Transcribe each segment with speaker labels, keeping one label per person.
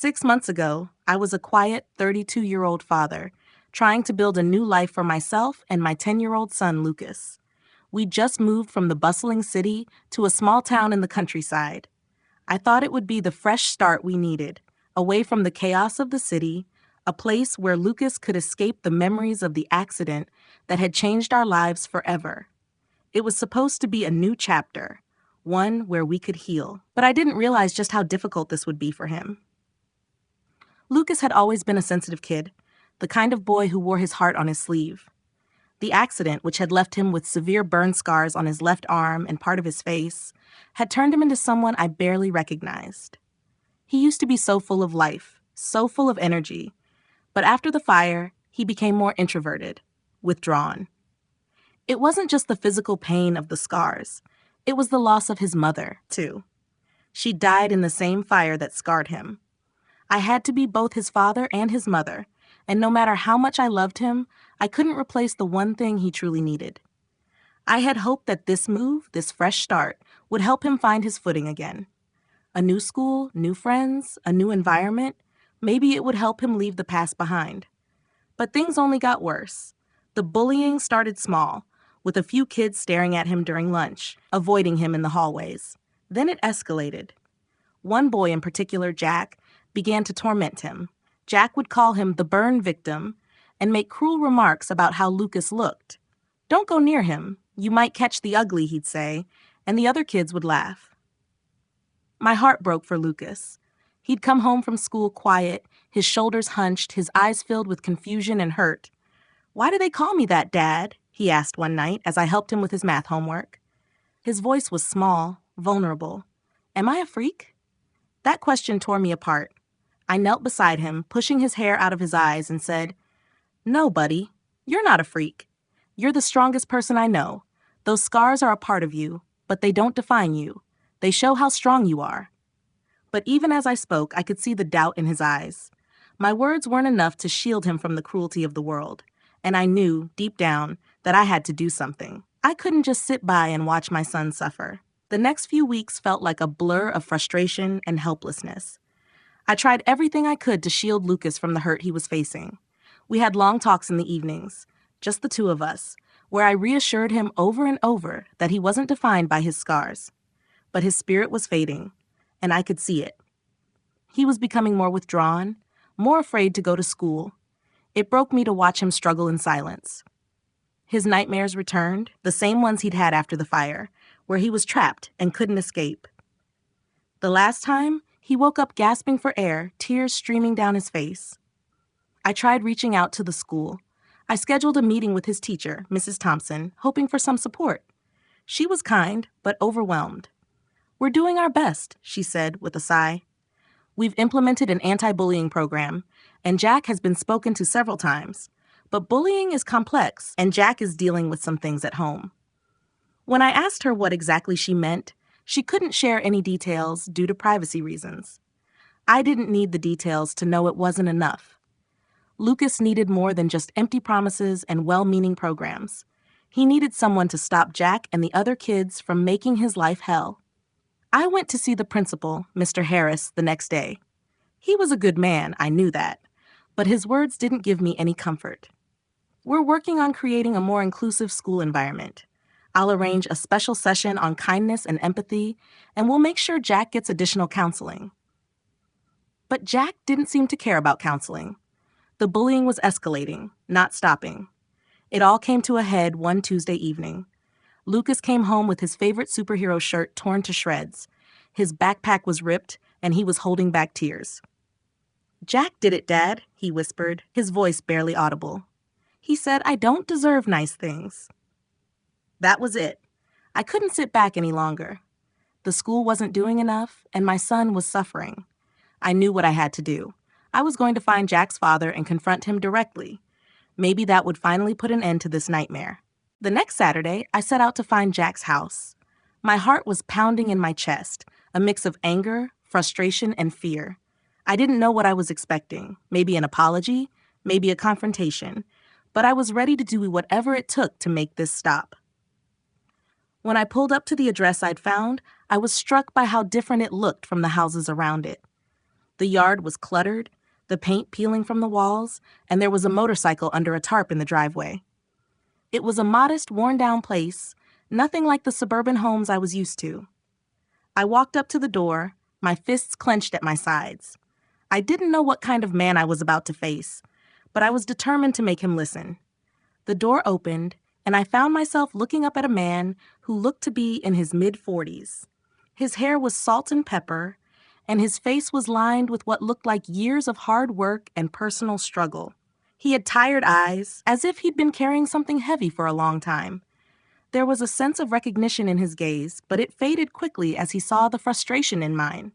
Speaker 1: 6 months ago, I was a quiet 32-year-old father, trying to build a new life for myself and my 10-year-old son, Lucas. We just moved from the bustling city to a small town in the countryside. I thought it would be the fresh start we needed, away from the chaos of the city, a place where Lucas could escape the memories of the accident that had changed our lives forever. It was supposed to be a new chapter, one where we could heal, but I didn't realize just how difficult this would be for him. Lucas had always been a sensitive kid, the kind of boy who wore his heart on his sleeve. The accident, which had left him with severe burn scars on his left arm and part of his face, had turned him into someone I barely recognized. He used to be so full of life, so full of energy, but after the fire, he became more introverted, withdrawn. It wasn't just the physical pain of the scars. It was the loss of his mother, too. She died in the same fire that scarred him. I had to be both his father and his mother, and no matter how much I loved him, I couldn't replace the one thing he truly needed. I had hoped that this move, this fresh start, would help him find his footing again. A new school, new friends, a new environment, maybe it would help him leave the past behind. But things only got worse. The bullying started small, with a few kids staring at him during lunch, avoiding him in the hallways. Then it escalated. One boy in particular, Jack, began to torment him. Jack would call him the burn victim and make cruel remarks about how Lucas looked. "Don't go near him. You might catch the ugly," he'd say, and the other kids would laugh. My heart broke for Lucas. He'd come home from school quiet, his shoulders hunched, his eyes filled with confusion and hurt. "Why do they call me that, Dad?" he asked one night as I helped him with his math homework. His voice was small, vulnerable. Am I a freak? That question tore me apart. I knelt beside him, pushing his hair out of his eyes, and said, "No, buddy, you're not a freak. You're the strongest person I know. Those scars are a part of you, but they don't define you. They show how strong you are." But even as I spoke, I could see the doubt in his eyes. My words weren't enough to shield him from the cruelty of the world, and I knew, deep down, that I had to do something. I couldn't just sit by and watch my son suffer. The next few weeks felt like a blur of frustration and helplessness. I tried everything I could to shield Lucas from the hurt he was facing. We had long talks in the evenings, just the two of us, where I reassured him over and over that he wasn't defined by his scars. But his spirit was fading, and I could see it. He was becoming more withdrawn, more afraid to go to school. It broke me to watch him struggle in silence. His nightmares returned, the same ones he'd had after the fire, where he was trapped and couldn't escape. The last time, he woke up gasping for air, tears streaming down his face. I tried reaching out to the school. I scheduled a meeting with his teacher, Mrs. Thompson, hoping for some support. She was kind, but overwhelmed. "We're doing our best," she said with a sigh. "We've implemented an anti-bullying program, and Jack has been spoken to several times. But bullying is complex, and Jack is dealing with some things at home." When I asked her what exactly she meant, she couldn't share any details due to privacy reasons. I didn't need the details to know it wasn't enough. Lucas needed more than just empty promises and well-meaning programs. He needed someone to stop Jack and the other kids from making his life hell. I went to see the principal, Mr. Harris, the next day. He was a good man, I knew that, but his words didn't give me any comfort. "We're working on creating a more inclusive school environment. I'll arrange a special session on kindness and empathy, and we'll make sure Jack gets additional counseling." But Jack didn't seem to care about counseling. The bullying was escalating, not stopping. It all came to a head one Tuesday evening. Lucas came home with his favorite superhero shirt torn to shreds. His backpack was ripped, and he was holding back tears. "Jack did it, Dad," he whispered, his voice barely audible. "He said I don't deserve nice things." That was it. I couldn't sit back any longer. The school wasn't doing enough, and my son was suffering. I knew what I had to do. I was going to find Jack's father and confront him directly. Maybe that would finally put an end to this nightmare. The next Saturday, I set out to find Jack's house. My heart was pounding in my chest, a mix of anger, frustration, and fear. I didn't know what I was expecting, maybe an apology, maybe a confrontation, but I was ready to do whatever it took to make this stop. When I pulled up to the address I'd found, I was struck by how different it looked from the houses around it. The yard was cluttered, the paint peeling from the walls, and there was a motorcycle under a tarp in the driveway. It was a modest, worn-down place, nothing like the suburban homes I was used to. I walked up to the door, my fists clenched at my sides. I didn't know what kind of man I was about to face, but I was determined to make him listen. The door opened, and I found myself looking up at a man who looked to be in his mid-40s. His hair was salt and pepper, and his face was lined with what looked like years of hard work and personal struggle. He had tired eyes, as if he'd been carrying something heavy for a long time. There was a sense of recognition in his gaze, but it faded quickly as he saw the frustration in mine.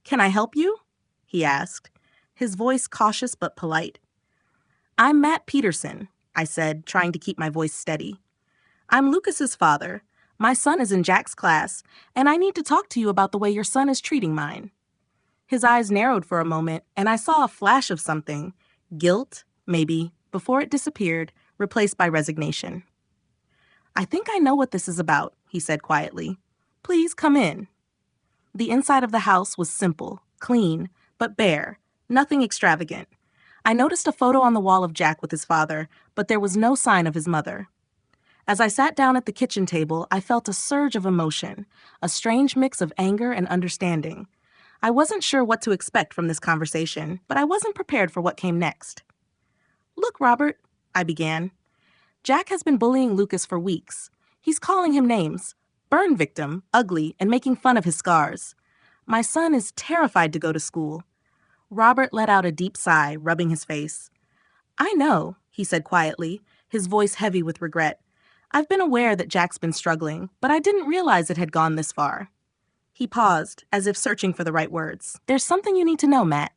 Speaker 1: "Can I help you?" he asked, his voice cautious but polite. "I'm Matt Peterson," I said, trying to keep my voice steady. "I'm Lucas's father. My son is in Jack's class, and I need to talk to you about the way your son is treating mine." His eyes narrowed for a moment, and I saw a flash of something, guilt, maybe, before it disappeared, replaced by resignation. "I think I know what this is about," he said quietly. "Please come in." The inside of the house was simple, clean, but bare, nothing extravagant. I noticed a photo on the wall of Jack with his father, but there was no sign of his mother. As I sat down at the kitchen table, I felt a surge of emotion, a strange mix of anger and understanding. I wasn't sure what to expect from this conversation, but I wasn't prepared for what came next. "Look, Robert," I began. "Jack has been bullying Lucas for weeks. He's calling him names. Burn victim, ugly, and making fun of his scars. My son is terrified to go to school." Robert let out a deep sigh, rubbing his face. "I know," he said quietly, his voice heavy with regret. "I've been aware that Jack's been struggling, but I didn't realize it had gone this far." He paused, as if searching for the right words. "There's something you need to know, Matt.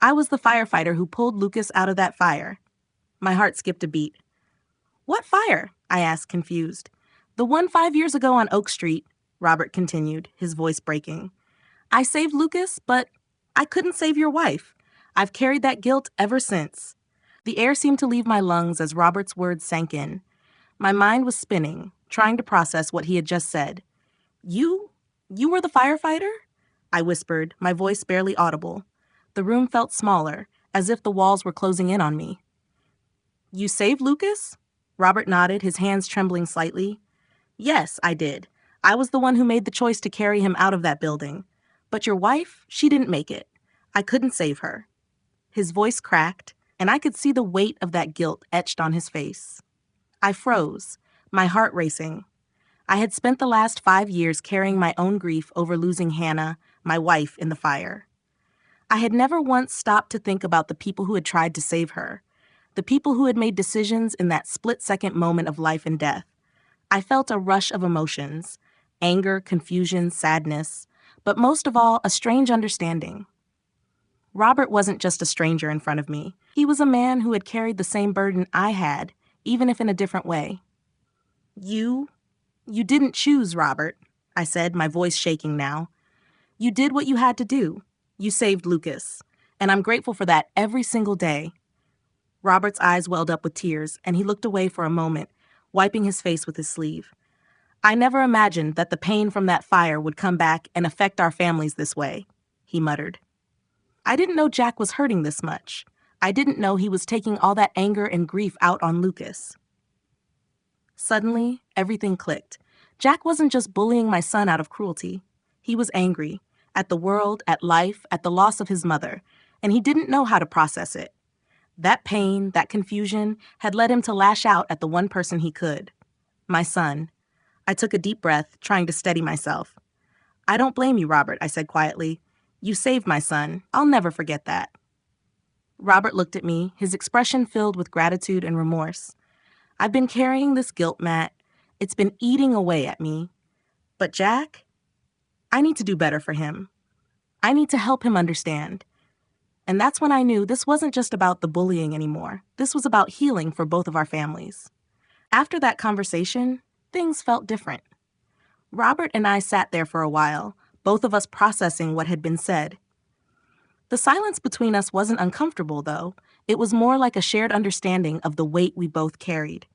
Speaker 1: I was the firefighter who pulled Lucas out of that fire." My heart skipped a beat. "What fire?" I asked, confused. "The one 5 years ago on Oak Street," Robert continued, his voice breaking. "I saved Lucas, but I couldn't save your wife. I've carried that guilt ever since." The air seemed to leave my lungs as Robert's words sank in. My mind was spinning, trying to process what he had just said. You were the firefighter?" I whispered, my voice barely audible. The room felt smaller, as if the walls were closing in on me. "You saved Lucas?" Robert nodded, his hands trembling slightly. "Yes, I did. I was the one who made the choice to carry him out of that building. But your wife, she didn't make it. I couldn't save her." His voice cracked, and I could see the weight of that guilt etched on his face. I froze, my heart racing. I had spent the last 5 years carrying my own grief over losing Hannah, my wife, in the fire. I had never once stopped to think about the people who had tried to save her, the people who had made decisions in that split-second moment of life and death. I felt a rush of emotions, anger, confusion, sadness, but most of all, a strange understanding. Robert wasn't just a stranger in front of me. He was a man who had carried the same burden I had, even if in a different way. You didn't choose, Robert," I said, my voice shaking now. "You did what you had to do. You saved Lucas, and I'm grateful for that every single day." Robert's eyes welled up with tears, and he looked away for a moment, wiping his face with his sleeve. "I never imagined that the pain from that fire would come back and affect our families this way," he muttered. "I didn't know Jack was hurting this much. I didn't know he was taking all that anger and grief out on Lucas." Suddenly, everything clicked. Jack wasn't just bullying my son out of cruelty. He was angry, at the world, at life, at the loss of his mother, and he didn't know how to process it. That pain, that confusion, had led him to lash out at the one person he could. My son. I took a deep breath, trying to steady myself. "I don't blame you, Robert," I said quietly. "You saved my son. I'll never forget that." Robert looked at me, his expression filled with gratitude and remorse. "I've been carrying this guilt, Matt. It's been eating away at me. But Jack, I need to do better for him. I need to help him understand." And that's when I knew this wasn't just about the bullying anymore. This was about healing for both of our families. After that conversation, things felt different. Robert and I sat there for a while, both of us processing what had been said. The silence between us wasn't uncomfortable, though. It was more like a shared understanding of the weight we both carried.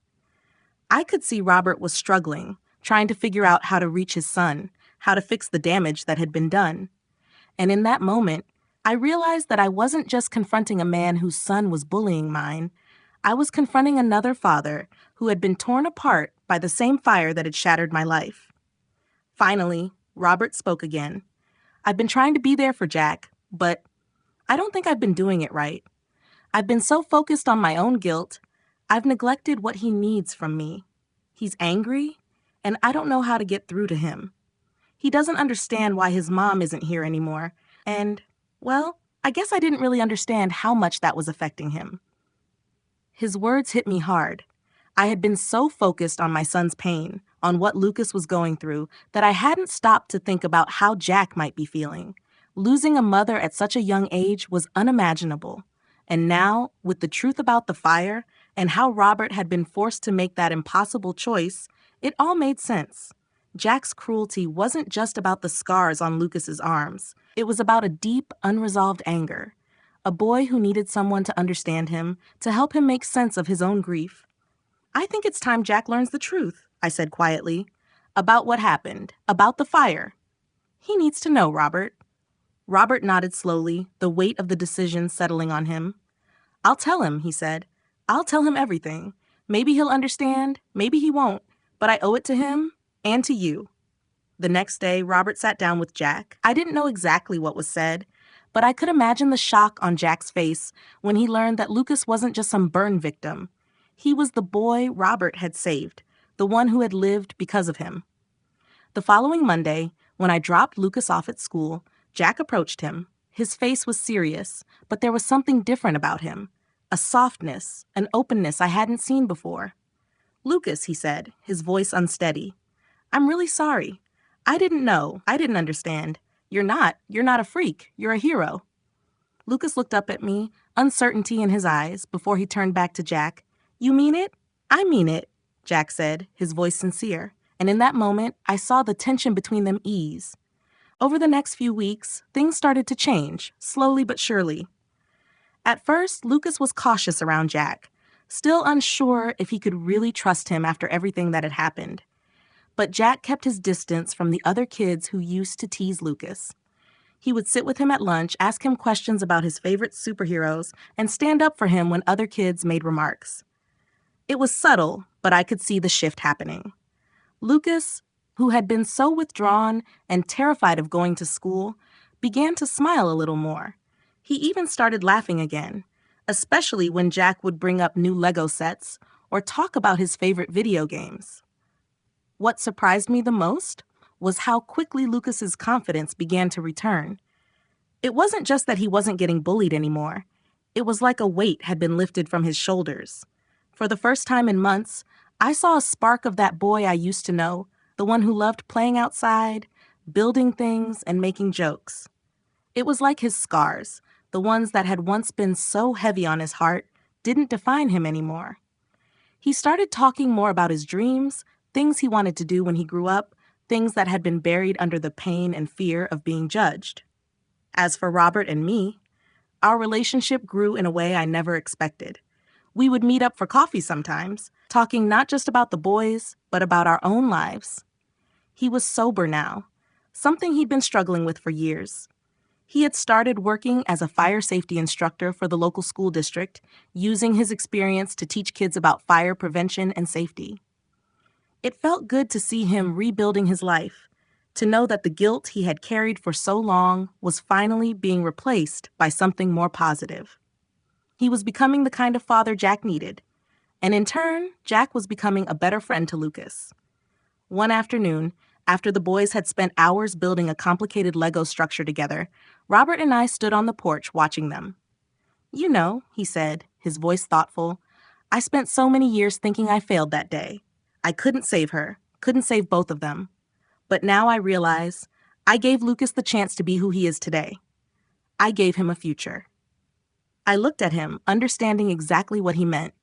Speaker 1: I could see Robert was struggling, trying to figure out how to reach his son, how to fix the damage that had been done. And in that moment, I realized that I wasn't just confronting a man whose son was bullying mine. I was confronting another father who had been torn apart by the same fire that had shattered my life. Finally, Robert spoke again. I've been trying to be there for Jack, but I don't think I've been doing it right. I've been so focused on my own guilt, I've neglected what he needs from me. He's angry, and I don't know how to get through to him. He doesn't understand why his mom isn't here anymore, and, well, I guess I didn't really understand how much that was affecting him. His words hit me hard. I had been so focused on my son's pain, on what Lucas was going through, that I hadn't stopped to think about how Jack might be feeling. Losing a mother at such a young age was unimaginable. And now, with the truth about the fire and how Robert had been forced to make that impossible choice, it all made sense. Jack's cruelty wasn't just about the scars on Lucas's arms. It was about a deep, unresolved anger. A boy who needed someone to understand him, to help him make sense of his own grief. I think it's time Jack learns the truth, I said quietly. About what happened, about the fire. He needs to know, Robert. Robert nodded slowly, the weight of the decision settling on him. I'll tell him, he said. I'll tell him everything. Maybe he'll understand, maybe he won't, but I owe it to him and to you. The next day, Robert sat down with Jack. I didn't know exactly what was said, but I could imagine the shock on Jack's face when he learned that Lucas wasn't just some burn victim. He was the boy Robert had saved, the one who had lived because of him. The following Monday, when I dropped Lucas off at school, Jack approached him. His face was serious, but there was something different about him. A softness, an openness I hadn't seen before. Lucas, he said, his voice unsteady. I'm really sorry. I didn't know. I didn't understand. You're not a freak. You're a hero. Lucas looked up at me, uncertainty in his eyes, before he turned back to Jack. You mean it? I mean it, Jack said, his voice sincere. And in that moment, I saw the tension between them ease. Over the next few weeks, things started to change, slowly but surely. At first, Lucas was cautious around Jack, still unsure if he could really trust him after everything that had happened. But Jack kept his distance from the other kids who used to tease Lucas. He would sit with him at lunch, ask him questions about his favorite superheroes, and stand up for him when other kids made remarks. It was subtle, but I could see the shift happening. Lucas, who had been so withdrawn and terrified of going to school, began to smile a little more. He even started laughing again, especially when Jack would bring up new Lego sets or talk about his favorite video games. What surprised me the most was how quickly Lucas's confidence began to return. It wasn't just that he wasn't getting bullied anymore. It was like a weight had been lifted from his shoulders. For the first time in months, I saw a spark of that boy I used to know, the one who loved playing outside, building things, and making jokes. It was like his scars, the ones that had once been so heavy on his heart, didn't define him anymore. He started talking more about his dreams, things he wanted to do when he grew up, things that had been buried under the pain and fear of being judged. As for Robert and me, our relationship grew in a way I never expected. We would meet up for coffee sometimes, talking not just about the boys, but about our own lives. He was sober now, something he'd been struggling with for years. He had started working as a fire safety instructor for the local school district, using his experience to teach kids about fire prevention and safety. It felt good to see him rebuilding his life, to know that the guilt he had carried for so long was finally being replaced by something more positive. He was becoming the kind of father Jack needed, and in turn, Jack was becoming a better friend to Lucas. One afternoon, after the boys had spent hours building a complicated Lego structure together, Robert and I stood on the porch watching them. You know, he said, his voice thoughtful, I spent so many years thinking I failed that day. I couldn't save her, couldn't save both of them. But now I realize I gave Lucas the chance to be who he is today. I gave him a future. I looked at him, understanding exactly what he meant.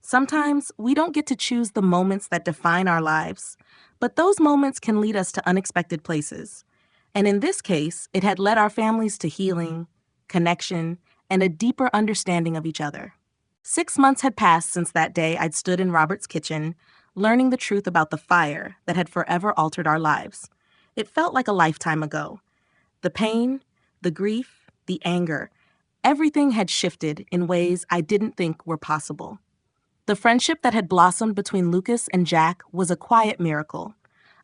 Speaker 1: Sometimes we don't get to choose the moments that define our lives, but those moments can lead us to unexpected places. And in this case, it had led our families to healing, connection, and a deeper understanding of each other. 6 months had passed since that day I'd stood in Robert's kitchen, learning the truth about the fire that had forever altered our lives. It felt like a lifetime ago. The pain, the grief, the anger. Everything had shifted in ways I didn't think were possible. The friendship that had blossomed between Lucas and Jack was a quiet miracle,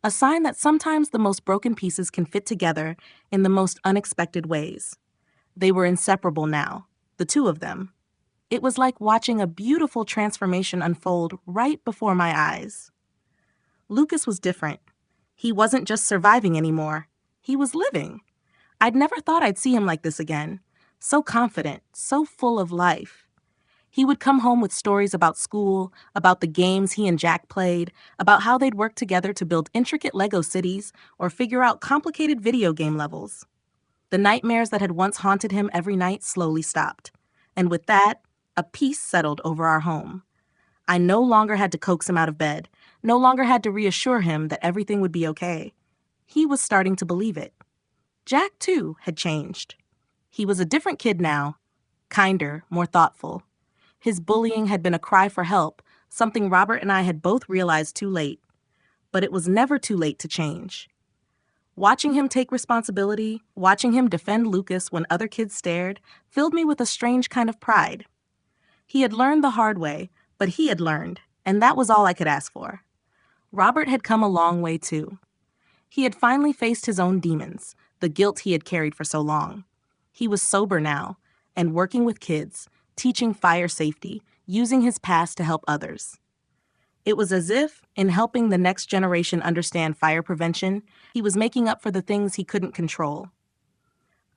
Speaker 1: a sign that sometimes the most broken pieces can fit together in the most unexpected ways. They were inseparable now, the two of them. It was like watching a beautiful transformation unfold right before my eyes. Lucas was different. He wasn't just surviving anymore. He was living. I'd never thought I'd see him like this again. So confident, so full of life. He would come home with stories about school, about the games he and Jack played, about how they'd work together to build intricate Lego cities or figure out complicated video game levels. The nightmares that had once haunted him every night slowly stopped. And with that, a peace settled over our home. I no longer had to coax him out of bed, no longer had to reassure him that everything would be okay. He was starting to believe it. Jack, too, had changed. He was a different kid now, kinder, more thoughtful. His bullying had been a cry for help, something Robert and I had both realized too late. But it was never too late to change. Watching him take responsibility, watching him defend Lucas when other kids stared, filled me with a strange kind of pride. He had learned the hard way, but he had learned, and that was all I could ask for. Robert had come a long way, too. He had finally faced his own demons, the guilt he had carried for so long. He was sober now, and working with kids, teaching fire safety, using his past to help others. It was as if, in helping the next generation understand fire prevention, he was making up for the things he couldn't control.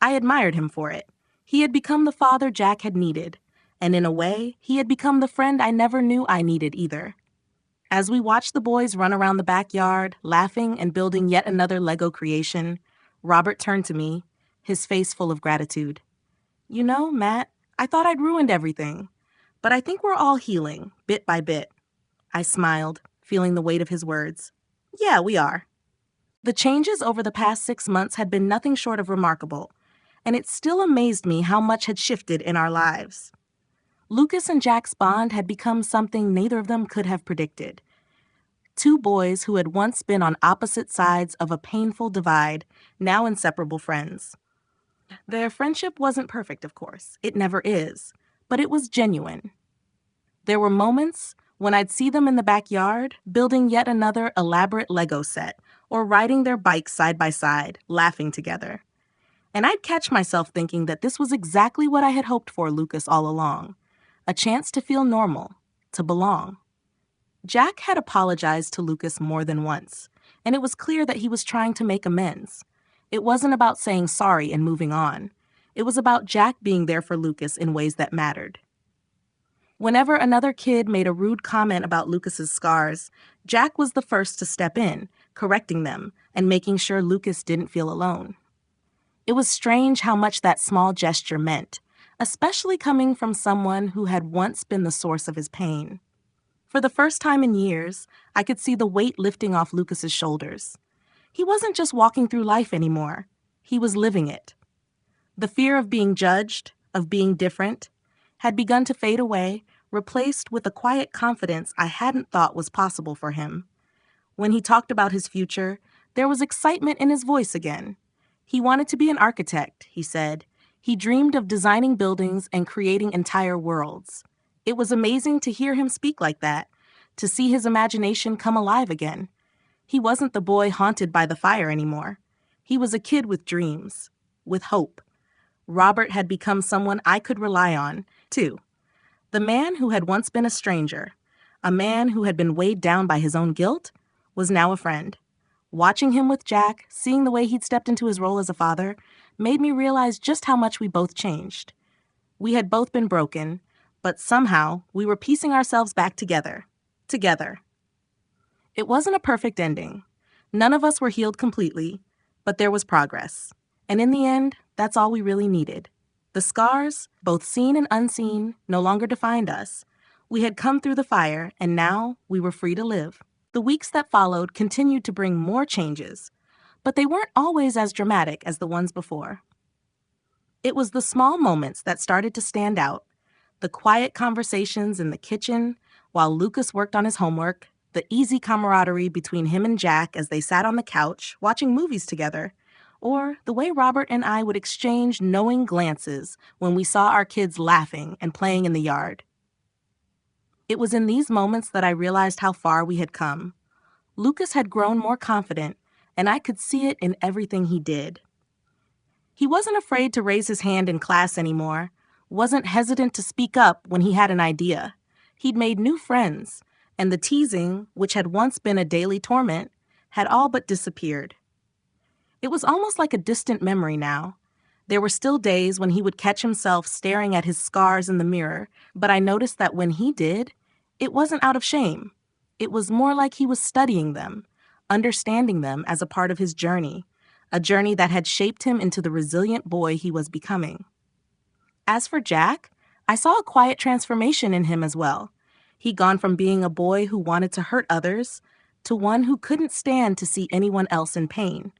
Speaker 1: I admired him for it. He had become the father Jack had needed, and in a way, he had become the friend I never knew I needed either. As we watched the boys run around the backyard, laughing and building yet another Lego creation, Robert turned to me, his face full of gratitude. "You know, Matt, I thought I'd ruined everything, but I think we're all healing, bit by bit." I smiled, feeling the weight of his words. "Yeah, we are." The changes over the past 6 months had been nothing short of remarkable, and it still amazed me how much had shifted in our lives. Lucas and Jack's bond had become something neither of them could have predicted. Two boys who had once been on opposite sides of a painful divide, now inseparable friends. Their friendship wasn't perfect, of course. It never is. But it was genuine. There were moments when I'd see them in the backyard, building yet another elaborate Lego set, or riding their bikes side by side, laughing together. And I'd catch myself thinking that this was exactly what I had hoped for Lucas all along. A chance to feel normal, to belong. Jack had apologized to Lucas more than once, and it was clear that he was trying to make amends. It wasn't about saying sorry and moving on. It was about Jack being there for Lucas in ways that mattered. Whenever another kid made a rude comment about Lucas's scars, Jack was the first to step in, correcting them and making sure Lucas didn't feel alone. It was strange how much that small gesture meant, especially coming from someone who had once been the source of his pain. For the first time in years, I could see the weight lifting off Lucas's shoulders. He wasn't just walking through life anymore. He was living it. The fear of being judged, of being different, had begun to fade away, replaced with a quiet confidence I hadn't thought was possible for him. When he talked about his future, there was excitement in his voice again. He wanted to be an architect, he said. He dreamed of designing buildings and creating entire worlds. It was amazing to hear him speak like that, to see his imagination come alive again. He wasn't the boy haunted by the fire anymore. He was a kid with dreams, with hope. Robert had become someone I could rely on, too. The man who had once been a stranger, a man who had been weighed down by his own guilt, was now a friend. Watching him with Jack, seeing the way he'd stepped into his role as a father, made me realize just how much we both changed. We had both been broken, but somehow we were piecing ourselves back together. Together. It wasn't a perfect ending. None of us were healed completely, but there was progress. And in the end, that's all we really needed. The scars, both seen and unseen, no longer defined us. We had come through the fire, and now we were free to live. The weeks that followed continued to bring more changes, but they weren't always as dramatic as the ones before. It was the small moments that started to stand out, the quiet conversations in the kitchen while Lucas worked on his homework, the easy camaraderie between him and Jack as they sat on the couch watching movies together, or the way Robert and I would exchange knowing glances when we saw our kids laughing and playing in the yard. It was in these moments that I realized how far we had come. Lucas had grown more confident, and I could see it in everything he did. He wasn't afraid to raise his hand in class anymore, wasn't hesitant to speak up when he had an idea. He'd made new friends, and the teasing, which had once been a daily torment, had all but disappeared. It was almost like a distant memory now. There were still days when he would catch himself staring at his scars in the mirror, but I noticed that when he did, it wasn't out of shame. It was more like he was studying them, understanding them as a part of his journey, a journey that had shaped him into the resilient boy he was becoming. As for Jack, I saw a quiet transformation in him as well. He'd gone from being a boy who wanted to hurt others to one who couldn't stand to see anyone else in pain.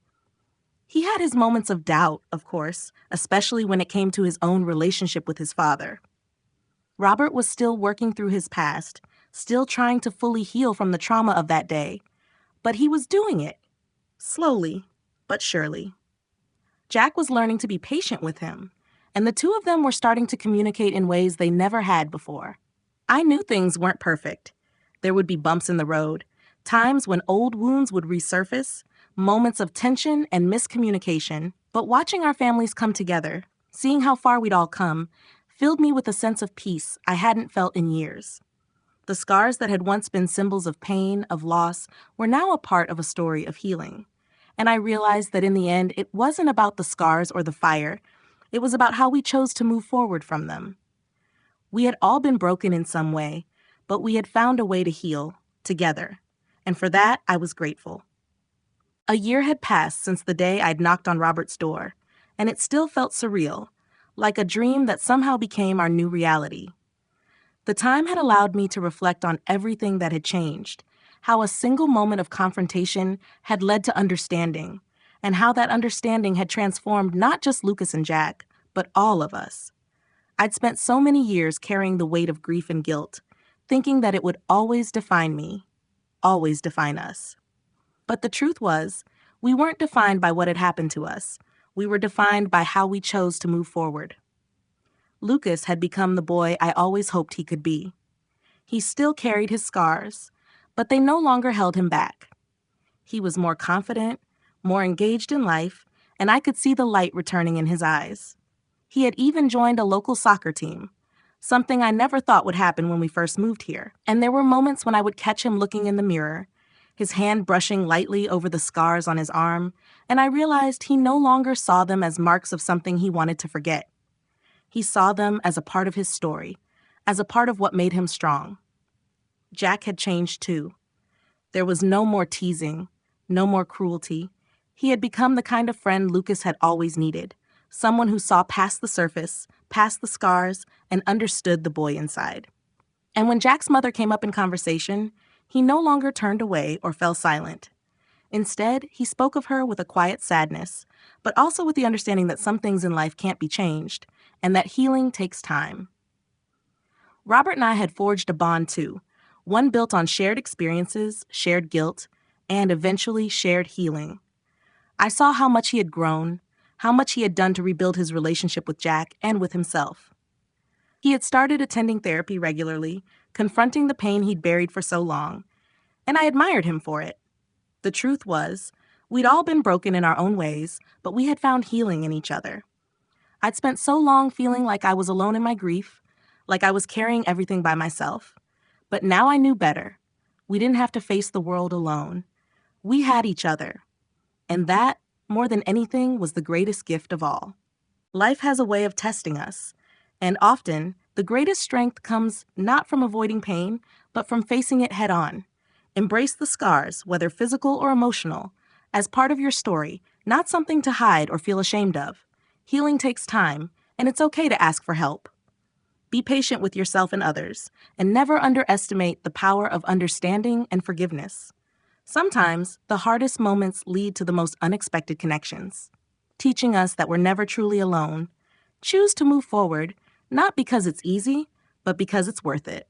Speaker 1: He had his moments of doubt, of course, especially when it came to his own relationship with his father. Robert was still working through his past, still trying to fully heal from the trauma of that day, but he was doing it, slowly but surely. Jack was learning to be patient with him, and the two of them were starting to communicate in ways they never had before. I knew things weren't perfect. There would be bumps in the road, times when old wounds would resurface, moments of tension and miscommunication, but watching our families come together, seeing how far we'd all come, filled me with a sense of peace I hadn't felt in years. The scars that had once been symbols of pain, of loss, were now a part of a story of healing. And I realized that in the end, it wasn't about the scars or the fire. It was about how we chose to move forward from them. We had all been broken in some way, but we had found a way to heal, together. And for that, I was grateful. A year had passed since the day I'd knocked on Robert's door, and it still felt surreal, like a dream that somehow became our new reality. The time had allowed me to reflect on everything that had changed, how a single moment of confrontation had led to understanding, and how that understanding had transformed not just Lucas and Jack, but all of us. I'd spent so many years carrying the weight of grief and guilt, thinking that it would always define me, always define us. But the truth was, we weren't defined by what had happened to us. We were defined by how we chose to move forward. Lucas had become the boy I always hoped he could be. He still carried his scars, but they no longer held him back. He was more confident, more engaged in life, and I could see the light returning in his eyes. He had even joined a local soccer team, something I never thought would happen when we first moved here. And there were moments when I would catch him looking in the mirror, his hand brushing lightly over the scars on his arm, and I realized he no longer saw them as marks of something he wanted to forget. He saw them as a part of his story, as a part of what made him strong. Jack had changed too. There was no more teasing, no more cruelty. He had become the kind of friend Lucas had always needed, someone who saw past the surface, past the scars, and understood the boy inside. And when Jack's mother came up in conversation, he no longer turned away or fell silent. Instead, he spoke of her with a quiet sadness, but also with the understanding that some things in life can't be changed, and that healing takes time. Robert and I had forged a bond too, one built on shared experiences, shared guilt, and eventually shared healing. I saw how much he had grown, how much he had done to rebuild his relationship with Jack and with himself. He had started attending therapy regularly, confronting the pain he'd buried for so long, and I admired him for it. The truth was, we'd all been broken in our own ways, but we had found healing in each other. I'd spent so long feeling like I was alone in my grief, like I was carrying everything by myself. But now I knew better. We didn't have to face the world alone. We had each other. And that, more than anything, was the greatest gift of all. Life has a way of testing us, and often, the greatest strength comes not from avoiding pain, but from facing it head on. Embrace the scars, whether physical or emotional, as part of your story, not something to hide or feel ashamed of. Healing takes time, and it's okay to ask for help. Be patient with yourself and others, and never underestimate the power of understanding and forgiveness. Sometimes, the hardest moments lead to the most unexpected connections, teaching us that we're never truly alone. Choose to move forward, not because it's easy, but because it's worth it.